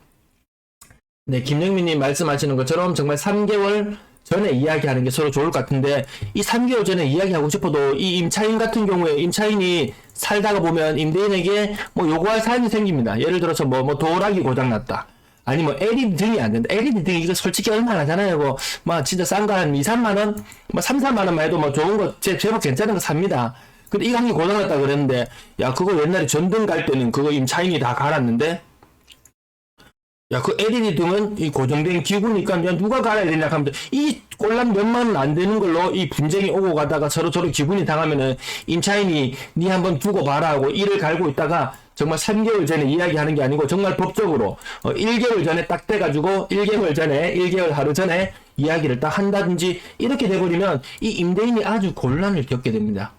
네, 김영민님 말씀하시는 것처럼 정말 3개월 전에 이야기하는 게 서로 좋을 것 같은데, 이 3개월 전에 이야기하고 싶어도 이 임차인 같은 경우에 임차인이 살다가 보면 임대인에게 뭐 요구할 사항이 생깁니다. 예를 들어서 뭐 도어락이 고장났다. 아니 뭐 LED 등이 안 된다. LED 등이 이거 솔직히 얼마나 하잖아요. 뭐 진짜 싼 거 한 2, 3만원? 뭐 3, 4만원만 해도 뭐 좋은 거 제법 괜찮은 거 삽니다. 근데 이거 한 개 고장났다 그랬는데, 야 그거 옛날에 전등 갈 때는 그거 임차인이 다 갈았는데, 야, 그 LED 등은 이 고정된 기구니까 그냥 누가 갈아야 되냐 하면 이 꼴랑 몇만 원 안 되는 걸로 이 분쟁이 오고 가다가 서로 기분이 당하면은 임차인이 니 한번 두고 봐라 하고 이를 갈고 있다가 정말 3개월 전에 이야기하는 게 아니고 정말 법적으로 1개월 전에 딱 돼가지고 1개월 하루 전에 이야기를 딱 한다든지 이렇게 돼버리면 이 임대인이 아주 곤란을 겪게 됩니다.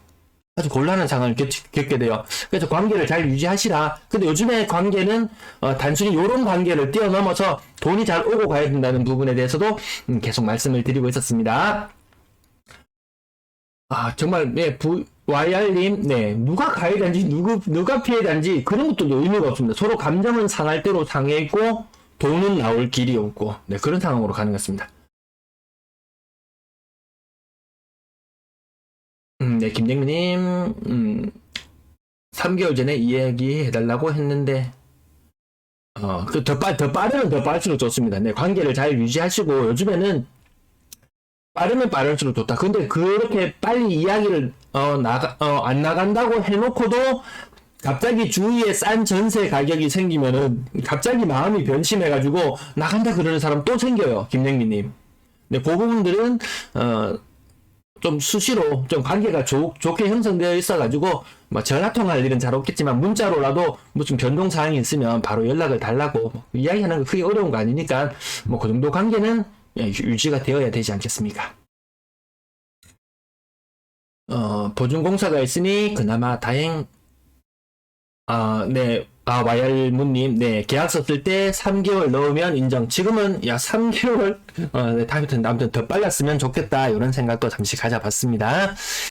아주 곤란한 상황을 겪게 돼요. 그래서 관계를 잘 유지하시라. 근데 요즘에 관계는 단순히 요런 관계를 뛰어넘어서 돈이 잘 오고 가야 된다는 부분에 대해서도 계속 말씀을 드리고 있었습니다. 아 정말 네 YR님 네 누가 가해자인지 누가 피해자인지 그런 것도 의미가 없습니다. 서로 감정은 상할 대로 상해 있고 돈은 나올 길이 없고 네 그런 상황으로 가는 것 같습니다. 네, 김정민님, 3개월 전에 이야기 해달라고 했는데, 더 빠르면 더 빠를수록 좋습니다. 네, 관계를 잘 유지하시고, 요즘에는 빠르면 빠를수록 좋다. 근데 그렇게 빨리 이야기를, 안 나간다고 해놓고도, 갑자기 주위에 싼 전세 가격이 생기면은, 갑자기 마음이 변심해가지고, 나간다 그러는 사람 또 생겨요, 김정민님. 네, 그 부분들은, 좀 수시로 좀 관계가 좋게 형성되어 있어가지고 뭐 전화통화할 일은 잘 없겠지만 문자로라도 무슨 변동사항이 있으면 바로 연락을 달라고 뭐 이야기하는 거 크게 어려운 거 아니니까 뭐 그 정도 관계는 유지가 되어야 되지 않겠습니까? 보증공사가 있으니 그나마 다행. 네. YR문님, 네, 계약서 쓸 때 3개월 넣으면 인정. 지금은, 3개월, 네, 아무튼 더 빨랐으면 좋겠다. 이런 생각도 잠시 가져봤습니다.